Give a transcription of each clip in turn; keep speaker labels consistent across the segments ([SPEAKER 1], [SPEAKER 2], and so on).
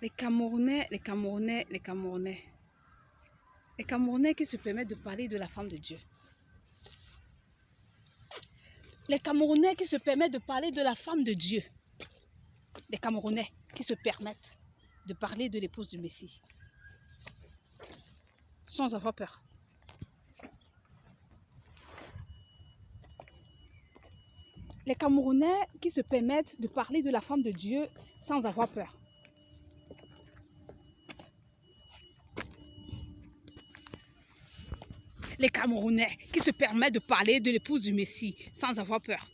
[SPEAKER 1] Les Camerounais qui se permettent de parler de la femme de Dieu. Les Camerounais qui se permettent de parler de la femme de Dieu. Les Camerounais qui se permettent de parler de l'épouse du Messie. Sans avoir peur. Les Camerounais qui se permettent de parler de la femme de Dieu sans avoir peur. Les Camerounais qui se permettent de parler de l'épouse du Messie sans avoir peur.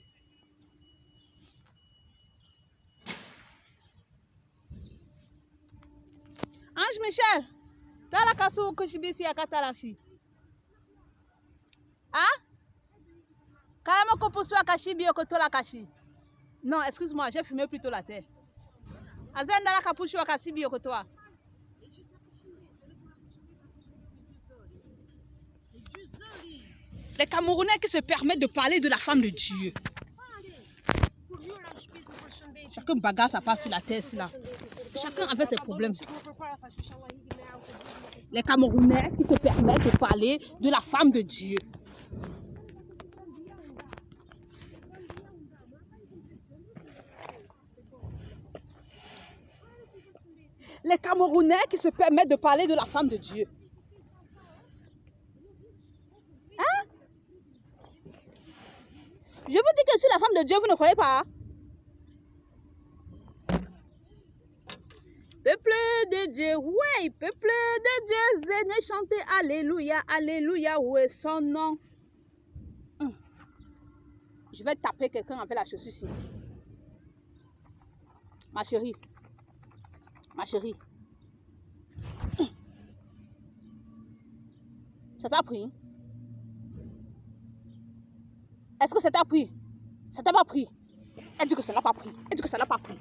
[SPEAKER 1] Ange Michel, tala kasu kushibisi akatalashi. Hein? Kalama kopuswa kashibi okotola kashi. Non, excuse-moi, j'ai fumé plutôt la terre. Azenda la kapushwa kasibi okotoa. Les Camerounais qui se permettent de parler de la femme de Dieu. Chacun bagarre ça passe sur la tête là. Chacun avait ses problèmes. Les Camerounais qui se permettent de parler de la femme de Dieu. Les Camerounais qui se permettent de parler de la femme de Dieu. Hein? Je vous dis que si la femme de Dieu, vous ne croyez pas. Peuple de Dieu, oui, peuple de Dieu, venez chanter Alléluia, Alléluia, où est son nom? Je vais taper quelqu'un avec la chaussure ici. Ma chérie. Ma chérie. Ça t'a pris? Est-ce que ça t'a pris? Ça t'a pas pris? Elle dit que ça n'a pas pris. Elle dit que ça n'a pas pris.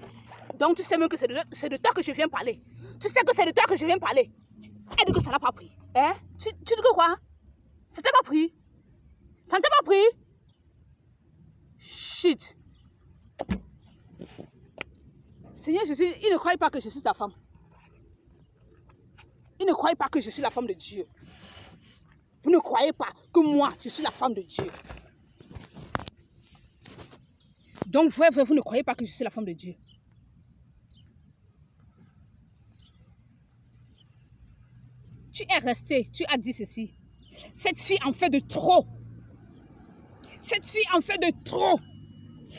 [SPEAKER 1] Donc tu sais même que c'est de toi que je viens parler. Tu sais que c'est de toi que je viens parler. Elle dit que ça n'a pas pris. Hein? Tu dis que quoi? Ça t'a pas pris? Ça ne t'a pas pris? Shit. Seigneur Jésus, il ne croit pas que je suis ta femme. Il ne croit pas que je suis la femme de Dieu. Vous ne croyez pas que moi, je suis la femme de Dieu. Donc, vous ne croyez pas que je suis la femme de Dieu. Tu es resté, tu as dit ceci. Cette fille en fait de trop. Cette fille en fait de trop.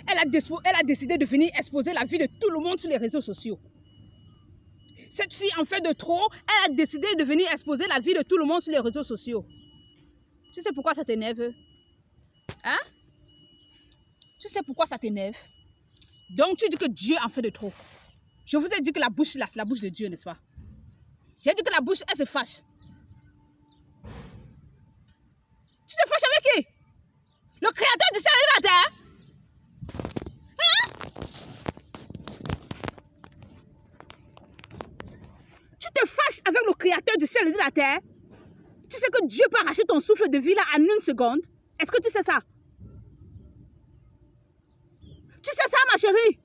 [SPEAKER 1] Elle a décidé de venir exposer la vie de tout le monde sur les réseaux sociaux. Cette fille en fait de trop. Elle a décidé de venir exposer la vie de tout le monde sur les réseaux sociaux. Tu sais pourquoi ça t'énerve? Hein? Tu sais pourquoi ça t'énerve? Donc tu dis que Dieu en fait de trop. Je vous ai dit que la bouche là, c'est la bouche de Dieu, n'est-ce pas? J'ai dit que la bouche, elle se fâche. Tu te fâches avec qui? Le créateur du ciel et de la terre? Hein? Tu te fâches avec le créateur du ciel et de la terre? Tu sais que Dieu peut arracher ton souffle de vie là en une seconde? Est-ce que tu sais ça? Tu sais ça, ma chérie?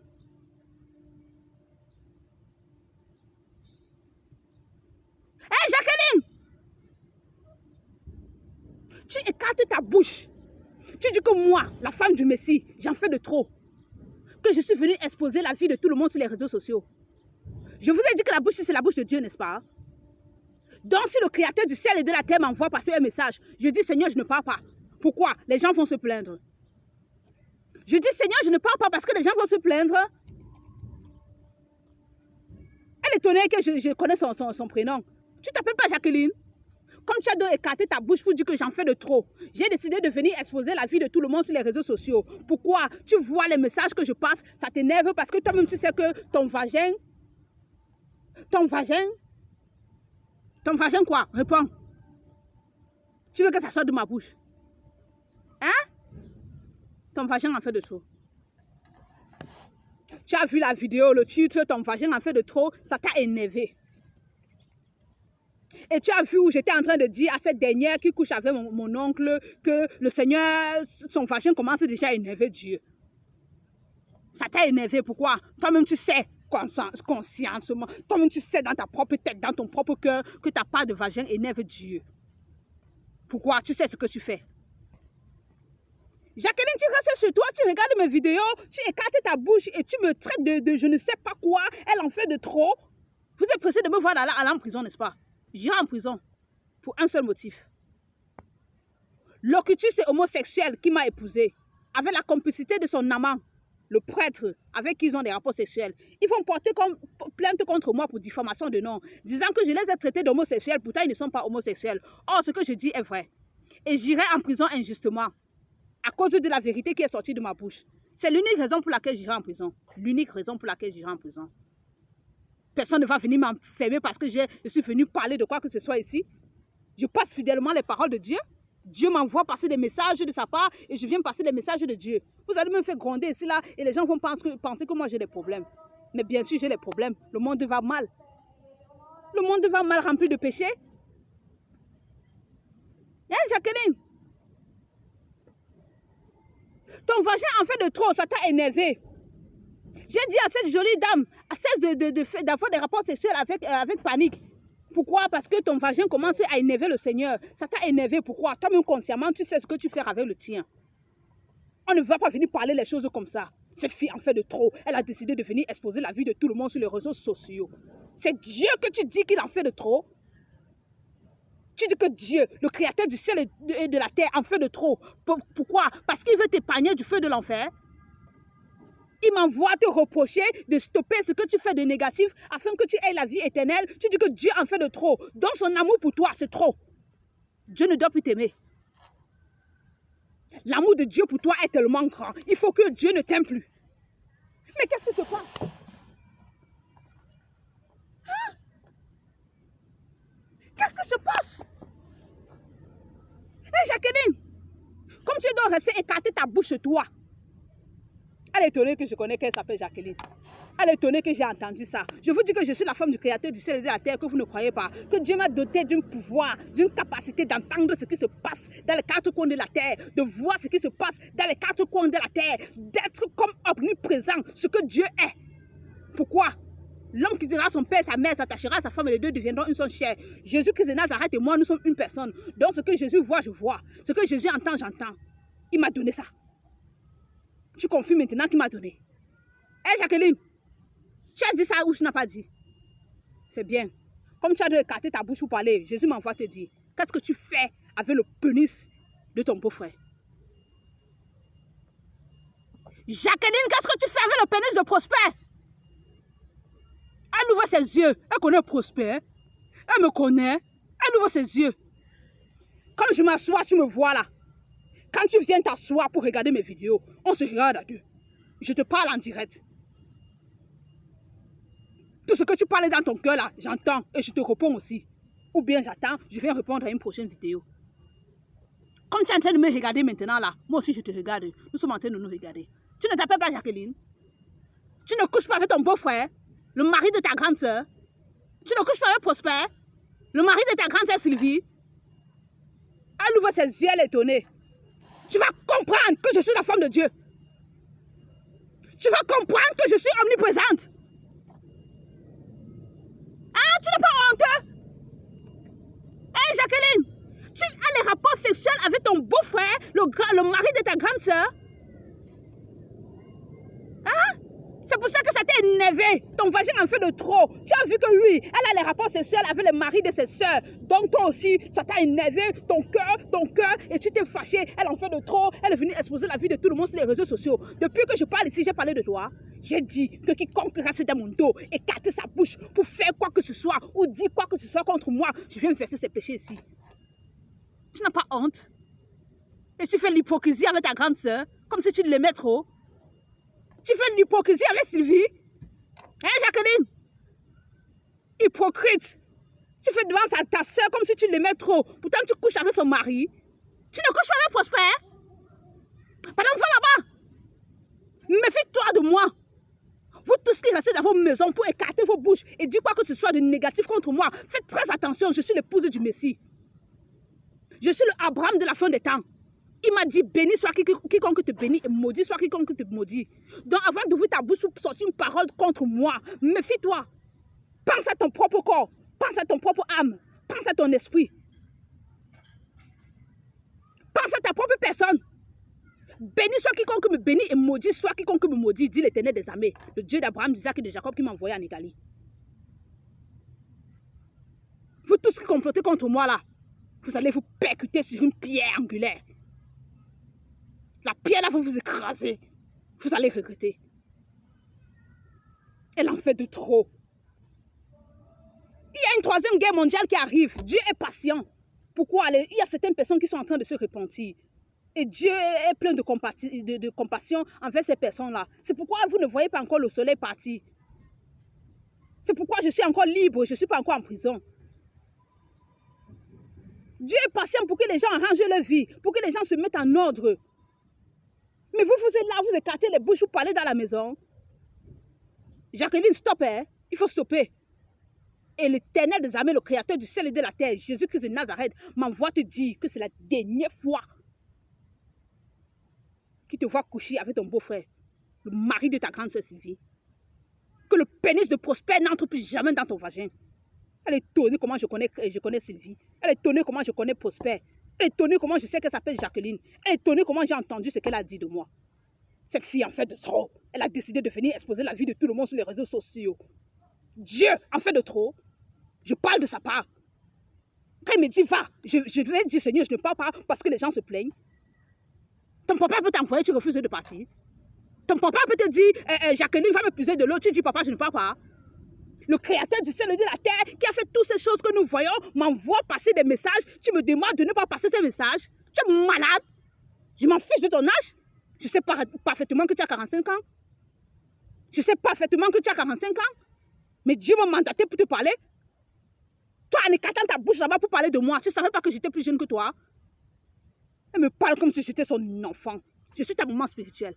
[SPEAKER 1] Hé, Jacqueline! Tu écartes ta bouche. Tu dis que moi, la femme du Messie, j'en fais de trop. Que je suis venue exposer la vie de tout le monde sur les réseaux sociaux. Je vous ai dit que la bouche, c'est la bouche de Dieu, n'est-ce pas? Donc, si le créateur du ciel et de la terre m'envoie passer un message, je dis, Seigneur, je ne parle pas. Pourquoi? Les gens vont se plaindre. Je dis, Seigneur, je ne parle pas parce que les gens vont se plaindre. Elle est étonnée que je connais son prénom. Tu t'appelles pas Jacqueline? Comme tu as dû écarter ta bouche pour dire que j'en fais de trop, j'ai décidé de venir exposer la vie de tout le monde sur les réseaux sociaux. Pourquoi? Tu vois les messages que je passe, ça t'énerve parce que toi-même tu sais que ton vagin quoi? Réponds. Tu veux que ça sorte de ma bouche? Hein? Ton vagin en fait de trop. Tu as vu la vidéo, le titre, ton vagin en fait de trop, ça t'a énervé. Et tu as vu où j'étais en train de dire à cette dernière qui couche avec mon oncle que le Seigneur, son vagin commence déjà à énerver Dieu. Ça t'a énervé, pourquoi? Toi-même tu sais consciencement. Toi-même, tu sais dans ta propre tête, dans ton propre cœur, que ta part de vagin énerve Dieu. Pourquoi? Tu sais ce que tu fais. Jacqueline, tu restes chez toi, tu regardes mes vidéos, tu écartes ta bouche et tu me traites de je ne sais pas quoi. Elle en fait de trop. Vous êtes pressé de me voir aller en prison, n'est-ce pas? J'irai en prison pour un seul motif. Locutus est homosexuel qui m'a épousée avec la complicité de son amant, le prêtre, avec qui ils ont des rapports sexuels. Ils vont porter plainte contre moi pour diffamation de nom, disant que je les ai traités d'homosexuels, pourtant ils ne sont pas homosexuels. Or, ce que je dis est vrai. Et j'irai en prison injustement, à cause de la vérité qui est sortie de ma bouche. C'est l'unique raison pour laquelle j'irai en prison. L'unique raison pour laquelle j'irai en prison. Personne ne va venir m'enfermer parce que je suis venu parler de quoi que ce soit ici. Je passe fidèlement les paroles de Dieu. Dieu m'envoie passer des messages de sa part et je viens passer des messages de Dieu. Vous allez me faire gronder ici, là, et les gens vont penser que moi j'ai des problèmes. Mais bien sûr, j'ai des problèmes. Le monde va mal. Le monde va mal rempli de péchés. Hein, Jacqueline? Ton vagin en fait de trop, ça t'a énervé. J'ai dit à cette jolie dame, cesse d'avoir des rapports sexuels avec panique. Pourquoi? Parce que ton vagin commence à énerver le Seigneur. Ça t'a énervé. Pourquoi? Toi-même consciemment, tu sais ce que tu fais avec le tien. On ne va pas venir parler les choses comme ça. Cette fille en fait de trop. Elle a décidé de venir exposer la vie de tout le monde sur les réseaux sociaux. C'est Dieu que tu dis qu'il en fait de trop. Tu dis que Dieu, le créateur du ciel et de la terre, en fait de trop. Pourquoi? Parce qu'il veut t'épargner du feu de l'enfer. Il m'envoie te reprocher de stopper ce que tu fais de négatif afin que tu aies la vie éternelle. Tu dis que Dieu en fait de trop. Donc son amour pour toi, c'est trop. Dieu ne doit plus t'aimer. L'amour de Dieu pour toi est tellement grand. Il faut que Dieu ne t'aime plus. Mais qu'est-ce qui se passe? Hein? Qu'est-ce qui se passe? Hé, Jacqueline, comme tu dois rester écarter ta bouche, toi. Elle est étonnée que je connais qu'elle s'appelle Jacqueline. Elle est étonnée que j'ai entendu ça. Je vous dis que je suis la femme du créateur du ciel et de la terre, que vous ne croyez pas. Que Dieu m'a doté d'un pouvoir, d'une capacité d'entendre ce qui se passe dans les quatre coins de la terre, de voir ce qui se passe dans les quatre coins de la terre, d'être comme omniprésent, ce que Dieu est. Pourquoi? L'homme qui dira à son père, sa mère, s'attachera à sa femme et les deux deviendront une seule chair. Jésus-Christ de Nazareth et moi, nous sommes une personne. Donc ce que Jésus voit, je vois. Ce que Jésus entend, j'entends. Il m'a donné ça. Tu confirmes maintenant qu'il m'a donné. Hé, Jacqueline, tu as dit ça ou tu n'as pas dit? C'est bien. Comme tu as dû écarter ta bouche pour parler, Jésus m'envoie te dire, qu'est-ce que tu fais avec le pénis de ton beau-frère? Jacqueline, qu'est-ce que tu fais avec le pénis de Prosper? Elle ouvre ses yeux. Elle connaît Prosper. Elle me connaît. Elle ouvre ses yeux. Quand je m'assois, tu me vois là. Quand tu viens t'asseoir pour regarder mes vidéos, on se regarde à deux. Je te parle en direct. Tout ce que tu parles dans ton cœur là, j'entends et je te réponds aussi. Ou bien j'attends, je viens répondre à une prochaine vidéo. Comme tu es en train de me regarder maintenant là, moi aussi je te regarde. Nous sommes en train de nous regarder. Tu ne t'appelles pas Jacqueline? Tu ne couches pas avec ton beau-frère, le mari de ta grande soeur? Tu ne couches pas avec Prosper, le mari de ta grande soeur Sylvie? Elle ouvre ses yeux, elle est étonnée. Tu vas comprendre que je suis la femme de Dieu. Tu vas comprendre que je suis omniprésente. Ah, tu n'es pas honteux? Hé, Jacqueline, tu as les rapports sexuels avec ton beau-frère, le mari de ta grande soeur? Hein? C'est pour ça que ça t'a énervé. Ton vagin en fait de trop. Tu as vu que lui, elle a les rapports sexuels avec le mari de ses soeurs. Donc toi aussi, ça t'a énervé. Ton cœur, et tu t'es fâché. Elle en fait de trop. Elle est venue exposer la vie de tout le monde sur les réseaux sociaux. Depuis que je parle ici, j'ai parlé de toi. J'ai dit que quiconque reste dans mon dos, écarte sa bouche pour faire quoi que ce soit ou dire quoi que ce soit contre moi, je viens me verser ses péchés ici. Tu n'as pas honte? Et tu fais l'hypocrisie avec ta grande soeur, comme si tu l'aimais trop. Tu fais l'hypocrisie avec Sylvie? Hein, Jacqueline? Hypocrite. Tu fais devant ta soeur comme si tu l'aimais trop. Pourtant, tu couches avec son mari. Tu ne couches pas avec Prosper? Pardon, va là-bas. Méfie-toi de moi. Vous tous qui restez dans vos maisons pour écarter vos bouches et dire quoi que ce soit de négatif contre moi, faites très attention. Je suis l'épouse du Messie. Je suis le Abraham de la fin des temps. Il m'a dit, béni soit quiconque te bénit et maudit soit quiconque te maudit. Donc avant d'ouvrir ta bouche pour sortir une parole contre moi, méfie-toi. Pense à ton propre corps, pense à ton propre âme, pense à ton esprit. Pense à ta propre personne. Béni soit quiconque me bénit et maudit soit quiconque me maudit, dit l'Éternel des armées, le Dieu d'Abraham, d'Isaac et de Jacob qui m'a envoyé en Italie. Vous tous qui complotez contre moi là, vous allez vous percuter sur une pierre angulaire. La pierre là va vous écraser. Vous allez regretter. Elle en fait de trop. Il y a une troisième guerre mondiale qui arrive. Dieu est patient. Pourquoi? Il y a certaines personnes qui sont en train de se repentir. Et Dieu est plein de compassion envers ces personnes-là. C'est pourquoi vous ne voyez pas encore le soleil partir. C'est pourquoi je suis encore libre. Je ne suis pas encore en prison. Dieu est patient pour que les gens arrangent leur vie. Pour que les gens se mettent en ordre. Mais vous êtes là, vous écartez les bouches, vous parlez dans la maison. Jacqueline, stop, hein? Il faut stopper. Et l'Éternel des armées, le Créateur du ciel et de la terre, Jésus-Christ de Nazareth, m'envoie te dire que c'est la dernière fois qu'il te voit coucher avec ton beau-frère, le mari de ta grande sœur Sylvie. Que le pénis de Prosper n'entre plus jamais dans ton vagin. Elle est étonnée comment je connais Sylvie. Elle est étonnée comment je connais Prosper. Elle est étonnée comment je sais qu'elle s'appelle Jacqueline. Elle est étonnée comment j'ai entendu ce qu'elle a dit de moi. Cette fille en fait de trop. Elle a décidé de venir exposer la vie de tout le monde sur les réseaux sociaux. Dieu en fait de trop. Je parle de sa part. Quand il me dit va, je vais dire Seigneur, je ne parle pas parce que les gens se plaignent. Ton papa peut t'envoyer, tu refuses de partir. Ton papa peut te dire Jacqueline va me puiser de l'eau, tu dis papa je ne parle pas. Le Créateur du ciel et de la terre qui a fait toutes ces choses que nous voyons m'envoie passer des messages. Tu me demandes de ne pas passer ces messages. Tu es malade. Je m'en fiche de ton âge. Je sais parfaitement que tu as 45 ans. Je sais parfaitement que tu as 45 ans. Mais Dieu m'a mandaté pour te parler. Toi, en écartant ta bouche là-bas pour parler de moi, tu ne savais pas que j'étais plus jeune que toi. Elle me parle comme si j'étais son enfant. Je suis ta maman spirituelle.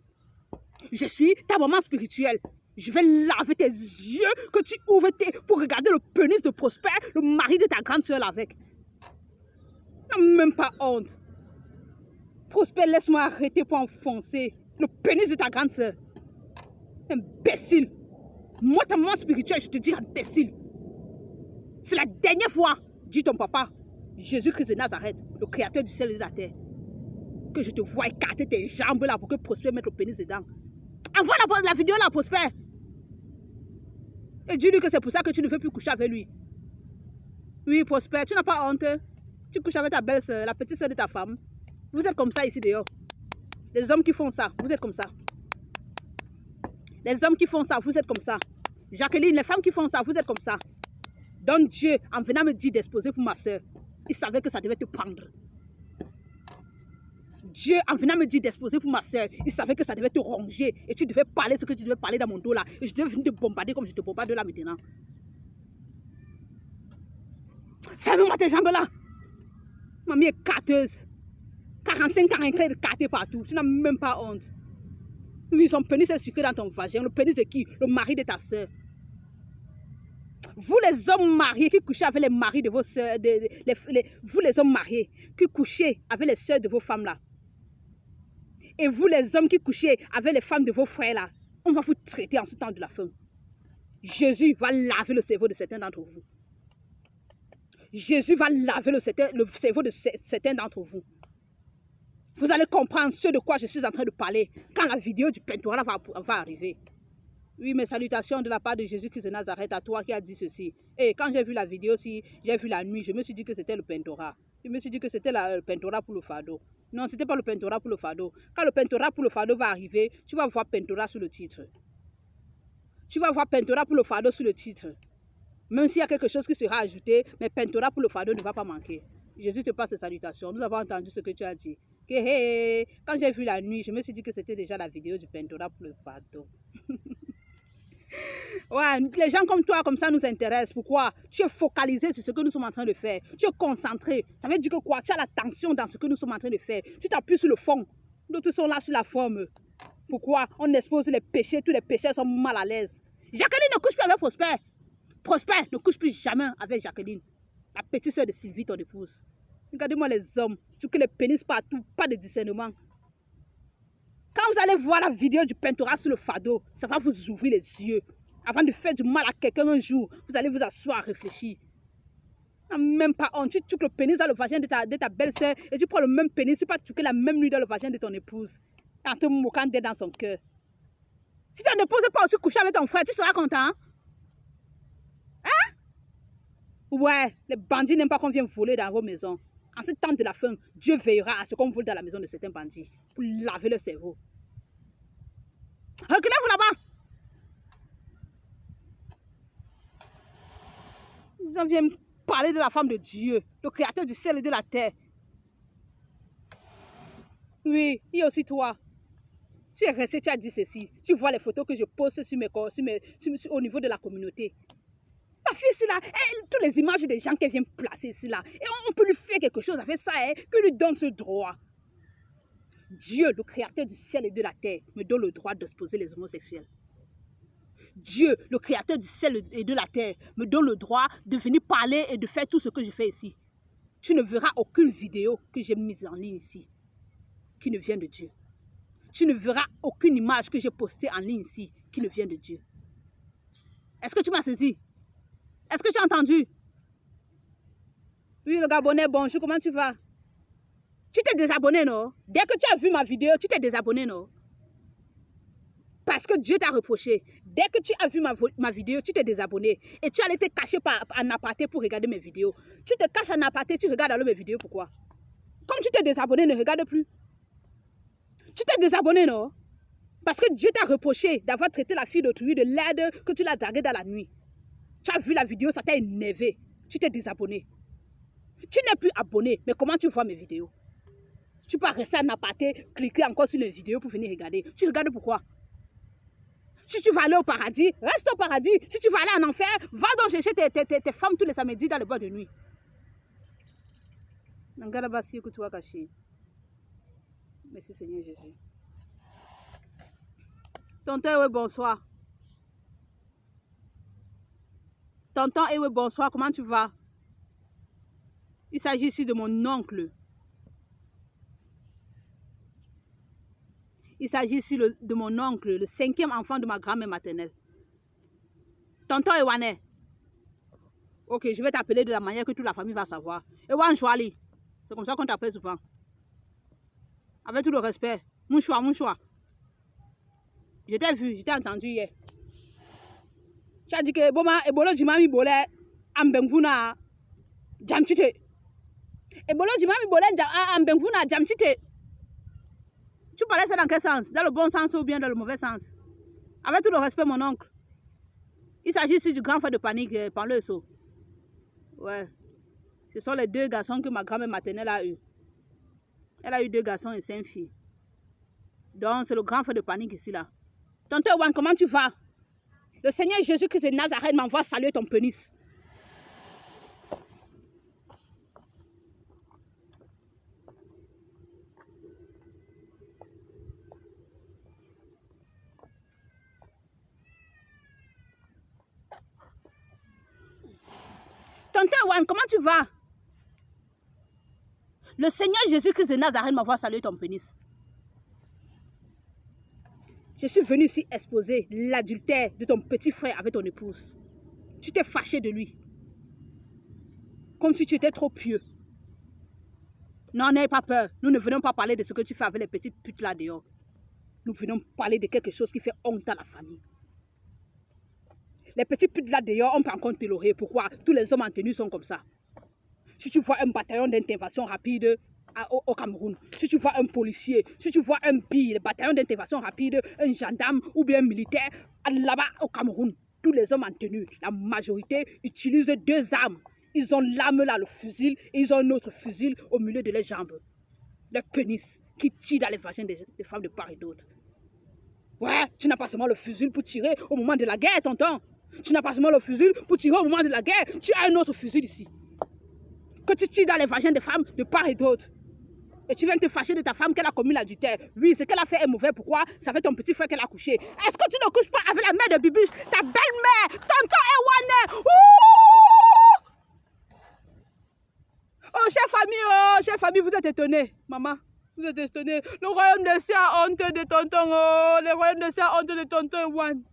[SPEAKER 1] Je suis ta maman spirituelle. Je vais laver tes yeux que tu ouvres pour regarder le pénis de Prosper, le mari de ta grande soeur avec. Tu n'as même pas honte. Prosper, laisse-moi arrêter pour enfoncer le pénis de ta grande soeur. Imbécile. Moi, ta maman spirituelle, je te dis imbécile. C'est la dernière fois, dit ton papa, Jésus-Christ de Nazareth, le Créateur du ciel et de la terre, que je te vois écarter tes jambes là pour que Prosper mette le pénis dedans. Envoie la vidéo là, Prosper. Et dis-lui que c'est pour ça que tu ne veux plus coucher avec lui. Oui, Prosper, tu n'as pas honte. Tu couches avec ta belle-sœur, la petite sœur de ta femme. Vous êtes comme ça ici dehors. Les hommes qui font ça, vous êtes comme ça. Les hommes qui font ça, vous êtes comme ça. Jacqueline, les femmes qui font ça, vous êtes comme ça. Donc Dieu, en venant me dire d'exposer pour ma soeur, il savait que ça devait te prendre. Dieu, en venant me dire d'exposer pour ma soeur, il savait que ça devait te ronger. Et tu devais parler ce que tu devais parler dans mon dos là. Et je devais venir te bombarder comme je te bombarde là maintenant. Ferme-moi tes jambes là. Mamie est carteuse. 45 ans de carté partout. Tu n'as même pas honte. Oui, son pénis est sucré dans ton vagin. Le pénis de qui? Le mari de ta soeur. Vous les hommes mariés qui couchez avec les maris de vos soeurs, vous les hommes mariés qui couchez avec les soeurs de vos femmes là. Et vous les hommes qui couchez avec les femmes de vos frères là, on va vous traiter en ce temps de la fin. Jésus va laver le cerveau de certains d'entre vous. Jésus va laver le cerveau de certains d'entre vous. Vous allez comprendre ce de quoi je suis en train de parler quand la vidéo du Pentora va arriver. Oui, mes salutations de la part de Jésus-Christ de Nazareth à toi qui a dit ceci. Et quand j'ai vu la vidéo aussi, j'ai vu la nuit, je me suis dit que c'était le Pentora. Je me suis dit que c'était le Pentora pour le fardeau. Non, ce n'était pas le Pentora pour le fardeau. Quand le Pentora pour le fardeau va arriver, tu vas voir Pentora sur le titre. Tu vas voir Pentora pour le fardeau sur le titre. Même s'il y a quelque chose qui sera ajouté, mais Pentora pour le fardeau ne va pas manquer. Jésus te passe ses salutations. Nous avons entendu ce que tu as dit. Quand j'ai vu la nuit, je me suis dit que c'était déjà la vidéo du Pentora pour le fardeau. Ouais, les gens comme toi, comme ça, nous intéressent. Pourquoi? Tu es focalisé sur ce que nous sommes en train de faire. Tu es concentré. Ça veut dire que quoi? Tu as l'attention dans ce que nous sommes en train de faire. Tu t'appuies sur le fond. D'autres sont là sur la forme. Pourquoi? On expose les péchés. Tous les péchés sont mal à l'aise. Jacqueline ne couche plus avec Prosper. Prosper ne couche plus jamais avec Jacqueline, la petite soeur de Sylvie, ton épouse. Regardez-moi les hommes, tu que les pénis partout, pas de discernement. Quand vous allez voir la vidéo du peinturat sur le fardeau, ça va vous ouvrir les yeux. Avant de faire du mal à quelqu'un un jour, vous allez vous asseoir, réfléchir. Même pas honte. Tu tuques le pénis dans le vagin de ta belle-sœur et tu prends le même pénis, tu peux tuquer la même nuit dans le vagin de ton épouse. En te moquant d'elle dans son cœur. Si ton épouse n'est pas aussi couchée avec ton frère, tu seras content? Hein? Ouais, les bandits n'aiment pas qu'on vienne voler dans vos maisons. En ce temps de la fin, Dieu veillera à ce qu'on vole dans la maison de certains bandits pour laver le cerveau. Reculez-vous là-bas! Ils en viennent parler de la femme de Dieu, le créateur du ciel et de la terre. Oui, il y a aussi toi. Tu es resté, tu as dit ceci. Tu vois les photos que je poste au niveau de la communauté. Ma fille ici là, toutes les images des gens qu'elle vient placer ici là. Et on peut lui faire quelque chose avec ça, que lui donne ce droit. Dieu, le créateur du ciel et de la terre, me donne le droit d'exposer les homosexuels. Dieu, le créateur du ciel et de la terre, me donne le droit de venir parler et de faire tout ce que je fais ici. Tu ne verras aucune vidéo que j'ai mise en ligne ici qui ne vient de Dieu. Tu ne verras aucune image que j'ai postée en ligne ici qui ne vient de Dieu. Est-ce que tu m'as saisi? Est-ce que tu as entendu? Oui, le Gabonais, bonjour, comment tu vas? Tu t'es désabonné, non? Dès que tu as vu ma vidéo, tu t'es désabonné, non? Parce que Dieu t'a reproché. Dès que tu as vu ma vidéo, tu t'es désabonné. Et tu allais te cacher en aparté pour regarder mes vidéos. Tu te caches en aparté, tu regardes alors mes vidéos, pourquoi? Comme tu t'es désabonné, ne regarde plus. Tu t'es désabonné, non? Parce que Dieu t'a reproché d'avoir traité la fille d'autrui de l'aide que tu l'as draguée dans la nuit. Tu as vu la vidéo, ça t'a énervé. Tu t'es désabonné. Tu n'es plus abonné, mais comment tu vois mes vidéos? Tu peux rester en aparté, cliquer encore sur les vidéos pour venir regarder. Tu regardes pourquoi? Si tu vas aller au paradis, reste au paradis. Si tu vas aller en enfer, va donc chercher tes femmes tous les samedis dans le bois de nuit. Merci Seigneur Jésus. Tonton, oui, bonsoir. Tonton, oui, bonsoir, comment tu vas? Il s'agit ici de mon oncle. Il s'agit ici de mon oncle, le 5e enfant de ma grand-mère maternelle. Tonton Ewane. Ok, je vais t'appeler de la manière que toute la famille va savoir. Ewan Chouali. C'est comme ça qu'on t'appelle souvent. Avec tout le respect. Mon choix, mon choix. Je t'ai vu, je t'ai entendu hier. Tu as dit que Boma Ebolo Jimami Bole Ambengvuna Jamchite. Ebolo Jimami Bole Ambengvuna Jamchite. Tu parlais ça dans quel sens? Dans le bon sens ou bien dans le mauvais sens? Avec tout le respect, mon oncle. Il s'agit ici du grand frère de panique, par le saut. Ouais. Ce sont les 2 garçons que ma grand-mère maternelle a eu. Elle a eu 2 garçons et 5 filles. Donc, c'est le grand frère de panique ici, là. Tonton Ewan, comment tu vas? Le Seigneur Jésus-Christ de Nazareth m'envoie saluer ton pénis. Tonton Ewan, comment tu vas? Le Seigneur Jésus-Christ de Nazareth m'envoie saluer ton pénis. Je suis venu ici exposer l'adultère de ton petit frère avec ton épouse. Tu t'es fâché de lui. Comme si tu étais trop pieux. Non, n'ayez pas peur. Nous ne venons pas parler de ce que tu fais avec les petites putes là dehors. Nous venons parler de quelque chose qui fait honte à la famille. Les petites putes là dehors, on peut encore t'élorer. Pourquoi? Tous les hommes en tenue sont comme ça. Si tu vois un bataillon d'intervention rapide au Cameroun, si tu vois un policier, si tu vois un BI, le bataillon d'intervention rapide, un gendarme ou bien un militaire, là-bas au Cameroun, tous les hommes en tenue, la majorité utilisent 2 armes. Ils ont l'arme là, le fusil, et ils ont un autre fusil au milieu de leurs jambes. Le pénis qui tire dans les vagins des femmes de part et d'autre. Ouais, tu n'as pas seulement le fusil pour tirer au moment de la guerre, tonton. Tu n'as pas seulement le fusil pour tirer au moment de la guerre, tu as un autre fusil ici. Que tu tires dans les vagins des femmes de part et d'autre. Et tu viens te fâcher de ta femme qu'elle a commis l'adultère. Oui, ce qu'elle a fait est mauvais. Pourquoi? Ça fait ton petit frère qu'elle a couché. Est-ce que tu ne couches pas avec la mère de Bibiche, ta belle-mère, tonton Ewane? Oh, chère famille, oh! Chère famille, vous êtes étonnés. Maman, vous êtes étonnés. Le royaume des cieux a honte de tonton. Oh, le royaume des cieux a honte de tonton One.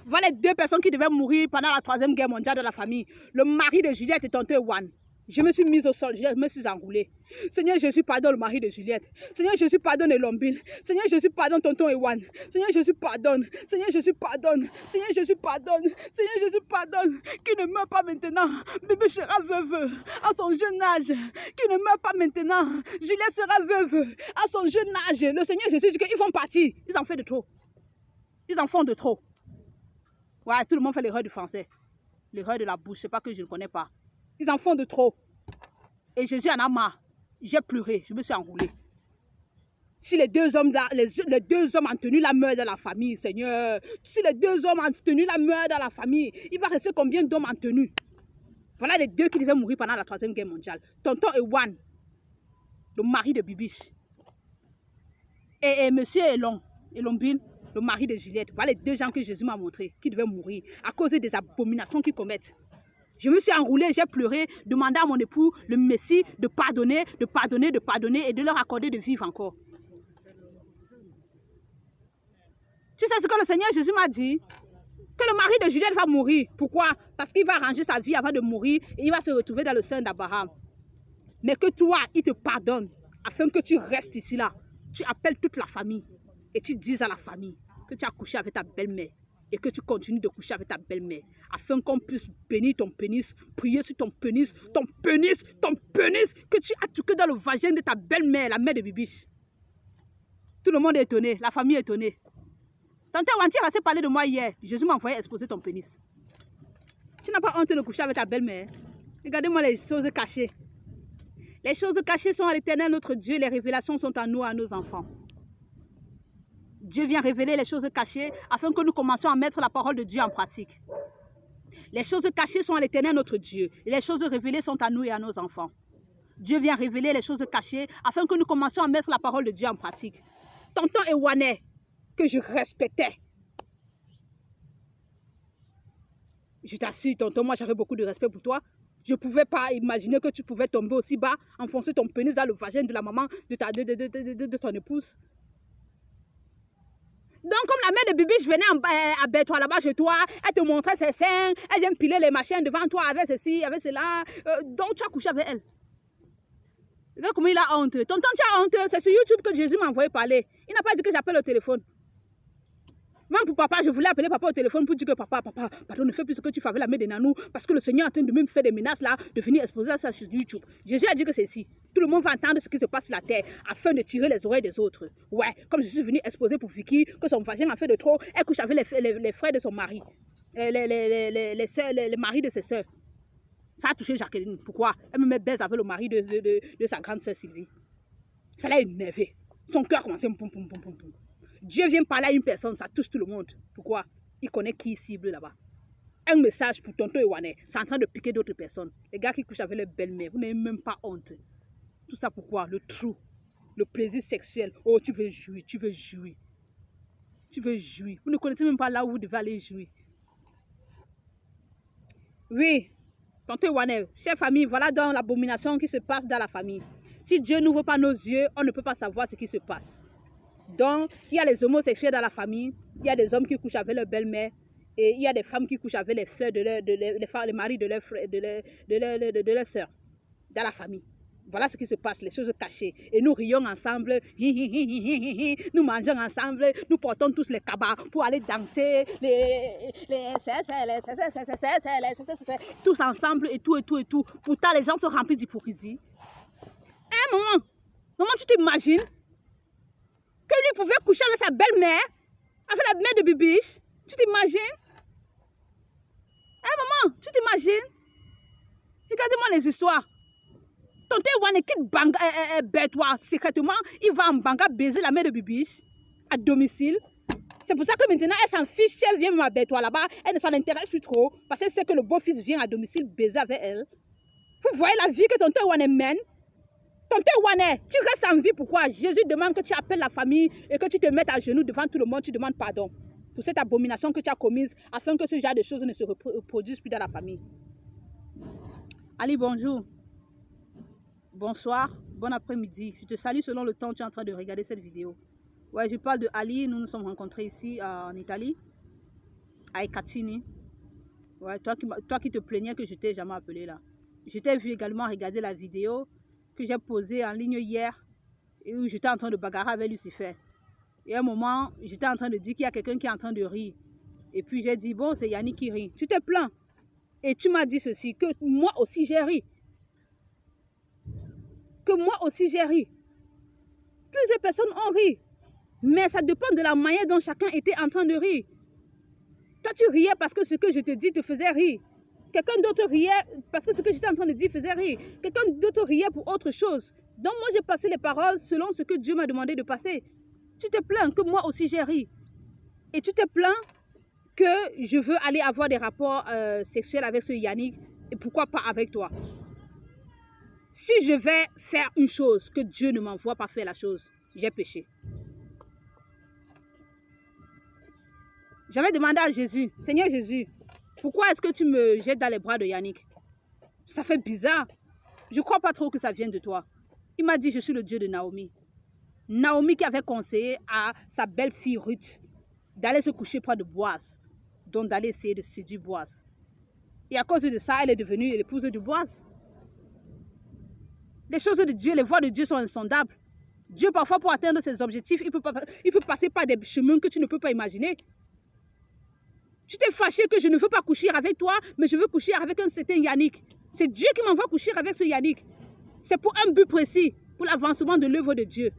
[SPEAKER 1] Voilà les 2 personnes qui devaient mourir pendant la 3e guerre mondiale de la famille. Le mari de Juliette et tonton One. Je me suis mise au sol, je me suis enroulée. Seigneur Jésus, pardonne le mari de Juliette. Seigneur Jésus, pardonne Elombile. Seigneur Jésus, pardonne tonton Ewan. Seigneur Jésus, pardonne. Seigneur Jésus, pardonne. Seigneur Jésus, pardonne. Seigneur Jésus, pardonne. Qui ne meurt pas maintenant. Bébé sera veuve à son jeune âge. Qui ne meurt pas maintenant. Juliette sera veuve à son jeune âge. Le Seigneur Jésus dit qu'ils font partie. Ils en font de trop. Ils en font de trop. Ouais, tout le monde fait l'erreur du français. L'erreur de la bouche, c'est pas que je ne connais pas. Ils en font de trop. Et Jésus en a marre. J'ai pleuré, je me suis enroulée. Si les 2 hommes, les 2 hommes ont tenu la meurtre de la famille, Seigneur. Si les 2 hommes ont tenu la meurtre de la famille, il va rester combien d'hommes ont tenu? Voilà les 2 qui devaient mourir pendant la 3e guerre mondiale. Tonton Ewan, le mari de Bibiche. Et monsieur Elombine, le mari de Juliette. Voilà les 2 gens que Jésus m'a montré, qui devaient mourir à cause des abominations qu'ils commettent. Je me suis enroulée, j'ai pleuré, demandé à mon époux, le Messie, de pardonner, de pardonner, de pardonner et de leur accorder de vivre encore. Tu sais ce que le Seigneur Jésus m'a dit? Que le mari de Juliette va mourir. Pourquoi? Parce qu'il va arranger sa vie avant de mourir et il va se retrouver dans le sein d'Abraham. Mais que toi, il te pardonne afin que tu restes ici là. Tu appelles toute la famille et tu dis à la famille que tu as couché avec ta belle-mère. Et que tu continues de coucher avec ta belle-mère, afin qu'on puisse bénir ton pénis, prier sur ton pénis, que tu as tué dans le vagin de ta belle-mère, la mère de Bibiche. Tout le monde est étonné, la famille est étonnée. Tante Wanti a assez parlé de moi hier. Jésus m'a envoyé exposer ton pénis. Tu n'as pas honte de coucher avec ta belle-mère? Regardez-moi les choses cachées. Les choses cachées sont à l'Éternel, notre Dieu. Les révélations sont à nous, à nos enfants. Dieu vient révéler les choses cachées afin que nous commencions à mettre la parole de Dieu en pratique. Les choses cachées sont à l'Éternel notre Dieu. Et les choses révélées sont à nous et à nos enfants. Dieu vient révéler les choses cachées afin que nous commencions à mettre la parole de Dieu en pratique. Tonton Ewanet, que je respectais. Je t'assure, tonton, moi j'avais beaucoup de respect pour toi. Je ne pouvais pas imaginer que tu pouvais tomber aussi bas, enfoncer ton pénis dans le vagin de la maman de ton épouse. Donc, comme la mère de Bibiche venait à Bertois là-bas chez toi, elle te montrait ses seins, elle vient piler les machines devant toi avec ceci, avec cela. Donc, tu as couché avec elle. Regarde comment il a honte. Tonton, tu as honte. C'est sur YouTube que Jésus m'a envoyé parler. Il n'a pas dit que j'appelle au téléphone. Même pour papa, je voulais appeler papa au téléphone pour dire que papa, pardon, ne fais plus ce que tu fais avec la mère de Nanou, parce que le Seigneur est en train de me faire des menaces là, de venir exposer ça sur YouTube. Jésus a dit que c'est ici. Tout le monde va entendre ce qui se passe sur la terre afin de tirer les oreilles des autres. Ouais, comme je suis venu exposer pour Vicky que son vagin a fait de trop, elle couche avec les frères de son mari, les maris de ses soeurs. Ça a touché Jacqueline. Pourquoi? Elle me met baise avec le mari de sa grande soeur Sylvie. Ça l'a énervé. Son cœur a commencé poum, poum, poum, poum, poum. Dieu vient parler à une personne, ça touche tout le monde. Pourquoi? Il connaît qui cible là-bas. Un message pour tonton Ewanet, c'est en train de piquer d'autres personnes. Les gars qui couchent avec les belles-mères, vous n'avez même pas honte. Tout ça pourquoi? Le trou, le plaisir sexuel. Oh, tu veux jouir, tu veux jouir. Tu veux jouir. Vous ne connaissez même pas là où vous devez aller jouir. Oui, tonton Ewanet, chère famille, voilà donc l'abomination qui se passe dans la famille. Si Dieu n'ouvre pas nos yeux, on ne peut pas savoir ce qui se passe. Donc, il y a les homosexuels dans la famille, il y a des hommes qui couchent avec leur belle-mère, et il y a des femmes qui couchent avec les sœurs les maris de leurs sœurs, dans la famille. Voilà ce qui se passe, les choses cachées. Et nous rions ensemble, nous mangeons ensemble, nous portons tous les cabas pour aller danser, tous ensemble et tout. Pourtant, les gens sont remplis d'hypocrisie. Hein, maman, tu t'imagines que lui pouvait coucher avec sa belle-mère, avec la mère de Bibiche? Tu t'imagines? Hein, maman, tu t'imagines? Regardez-moi les histoires. Tonton Ewanet quitte Bertois secrètement, il va en Banga baiser la mère de Bibiche à domicile. C'est pour ça que maintenant, elle s'en fiche, si elle vient à Bertois là-bas, elle ne s'en intéresse plus trop, parce qu'elle sait que le beau-fils vient à domicile baiser avec elle. Vous voyez la vie que tonton Ewanet mène? Tonton Ewanet, tu restes en vie, pourquoi? Jésus demande que tu appelles la famille et que tu te mettes à genoux devant tout le monde, tu demandes pardon pour cette abomination que tu as commise, afin que ce genre de choses ne se reproduisent plus dans la famille. Ali, bonjour. bonsoir, bon après-midi. Je te salue selon le temps où tu es en train de regarder cette vidéo. Ouais, je parle de Ali. Nous nous sommes rencontrés ici en Italie, à Ecatini. Ouais, toi qui te plaignais que je t'ai jamais appelé là. Je t'ai vu également regarder la vidéo que j'ai posée en ligne hier et où j'étais en train de bagarrer avec Lucifer. Et à un moment, j'étais en train de dire qu'il y a quelqu'un qui est en train de rire. Et puis j'ai dit, bon, c'est Yannick qui rit. Tu t'es plaint. Et tu m'as dit ceci, que moi aussi j'ai ri. Que moi aussi j'ai ri. Plusieurs personnes ont ri. Mais ça dépend de la manière dont chacun était en train de rire. Toi, tu riais parce que ce que je te dis te faisait rire. Quelqu'un d'autre riait parce que ce que j'étais en train de dire faisait rire. Quelqu'un d'autre riait pour autre chose. Donc moi, j'ai passé les paroles selon ce que Dieu m'a demandé de passer. Tu te plains que moi aussi j'ai ri. Et tu te plains que je veux aller avoir des rapports sexuels avec ce Yannick. Et pourquoi pas avec toi? Si je vais faire une chose que Dieu ne m'envoie pas faire la chose, j'ai péché. J'avais demandé à Jésus, Seigneur Jésus, pourquoi est-ce que tu me jettes dans les bras de Yannick? Ça fait bizarre. Je ne crois pas trop que ça vienne de toi. Il m'a dit, je suis le Dieu de Naomi. Naomi qui avait conseillé à sa belle-fille Ruth d'aller se coucher près de Boaz, donc d'aller essayer de séduire Boaz. Et à cause de ça, elle est devenue l'épouse de Boaz. Les choses de Dieu, les voies de Dieu sont insondables. Dieu, parfois, pour atteindre ses objectifs, il peut passer par des chemins que tu ne peux pas imaginer. Tu t'es fâché que je ne veux pas coucher avec toi, mais je veux coucher avec un certain Yannick. C'est Dieu qui m'envoie coucher avec ce Yannick. C'est pour un but précis, pour l'avancement de l'œuvre de Dieu.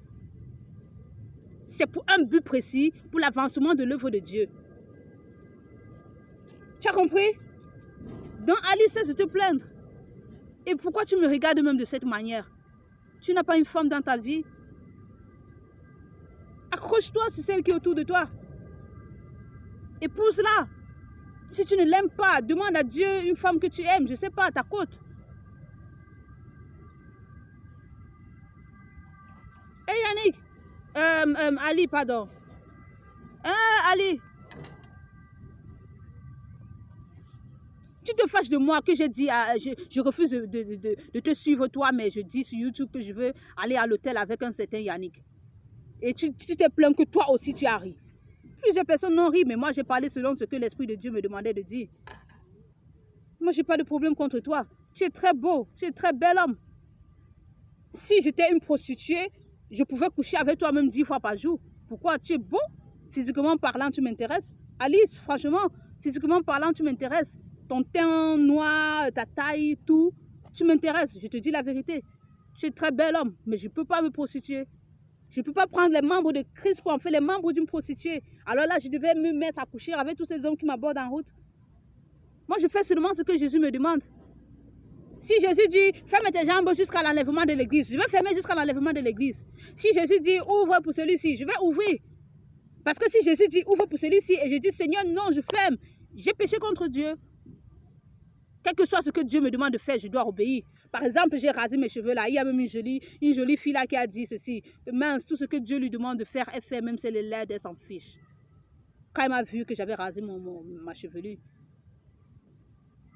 [SPEAKER 1] C'est pour un but précis, pour l'avancement de l'œuvre de Dieu. Tu as compris? Donc Ali cesse de te plaindre. Et pourquoi tu me regardes même de cette manière? Tu n'as pas une femme dans ta vie? Accroche-toi sur celle qui est autour de toi. Épouse-la. Si tu ne l'aimes pas, demande à Dieu une femme que tu aimes, je ne sais pas, à ta côte. Hé Yannick, Ali, pardon. Ali. Tu te fâches de moi que j'ai dit, je refuse de te suivre toi, mais je dis sur YouTube que je veux aller à l'hôtel avec un certain Yannick. Et tu te plains que toi aussi tu as ri. Plusieurs personnes n'ont ri, mais moi j'ai parlé selon ce que l'Esprit de Dieu me demandait de dire. Moi j'ai pas de problème contre toi. Tu es très beau, tu es très bel homme. Si j'étais une prostituée, je pouvais coucher avec toi même 10 fois par jour. Pourquoi? Tu es beau. Physiquement parlant, tu m'intéresses. Alice, franchement, physiquement parlant, tu m'intéresses. Ton teint noir, ta taille, tout, tu m'intéresses. Je te dis la vérité. Tu es très bel homme, mais je ne peux pas me prostituer. Je ne peux pas prendre les membres de Christ pour en faire les membres d'une prostituée. Alors là, je devais me mettre à coucher avec tous ces hommes qui m'abordent en route. Moi, je fais seulement ce que Jésus me demande. Si Jésus dit, ferme tes jambes jusqu'à l'enlèvement de l'église, je vais fermer jusqu'à l'enlèvement de l'église. Si Jésus dit, ouvre pour celui-ci, je vais ouvrir. Parce que si Jésus dit, ouvre pour celui-ci, et je dis, Seigneur, non, je ferme. J'ai péché contre Dieu. Quel que soit ce que Dieu me demande de faire, je dois obéir. Par exemple, j'ai rasé mes cheveux là. Il y a même une jolie fille là qui a dit ceci. Mince, tout ce que Dieu lui demande de faire, elle fait, même si elle est laide, elle s'en fiche. Quand elle m'a vu que j'avais rasé ma chevelure.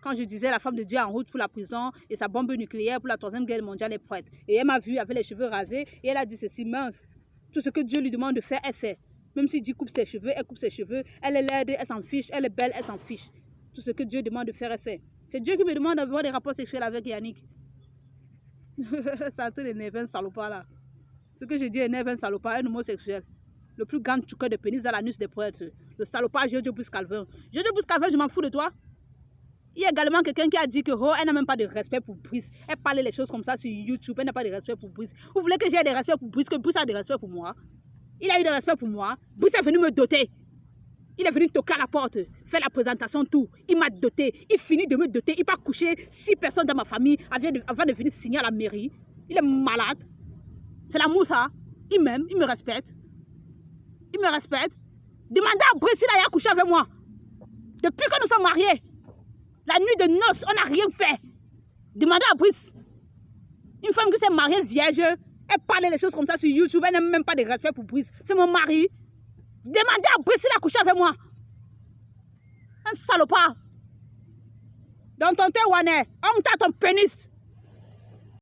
[SPEAKER 1] Quand je disais la femme de Dieu en route pour la prison et sa bombe nucléaire pour la 3e guerre mondiale est prête. Et elle m'a vu avec les cheveux rasés et elle a dit ceci, mince. Tout ce que Dieu lui demande de faire, elle fait. Même s'il dit coupe ses cheveux, elle coupe ses cheveux. Elle est laide, elle s'en fiche. Elle est belle, elle s'en fiche. Tout ce que Dieu demande de faire, elle fait. C'est Dieu qui me demande d'avoir des rapports sexuels avec Yannick. Ça a été l'énervé un salopard là. Ce que je dis énerve un salopard, un homosexuel. Le plus grand tucker de pénis dans l'anus des prêtres. Le salopard Jojo Bruce Calvin. Jojo Bruce Calvin, je m'en fous de toi. Il y a également quelqu'un qui a dit que oh, elle n'a même pas de respect pour Brice. Elle parlait les choses comme ça sur YouTube. Elle n'a pas de respect pour Brice. Vous voulez que j'ai des respect pour Brice, que Brice a de respect pour moi? Il a eu de respect pour moi. Brice est venu me doter. Il est venu toquer à la porte, faire la présentation, tout. Il m'a doté. Il finit de me doter. Il va coucher 6 personnes dans ma famille avant de venir signer à la mairie. Il est malade. C'est l'amour, ça. Il m'aime. Il me respecte. Il me respecte. Demandez à Brice s'il a couché avec moi. Depuis que nous sommes mariés, la nuit de noces, on n'a rien fait. Demandez à Brice. Une femme qui s'est mariée vierge, elle parle les choses comme ça sur YouTube. Elle n'a même pas de respect pour Brice. C'est mon mari. Demandez à Brice s'il a couché avec moi. Un salopard. Dans ton thé, Wané, on t'a ton pénis.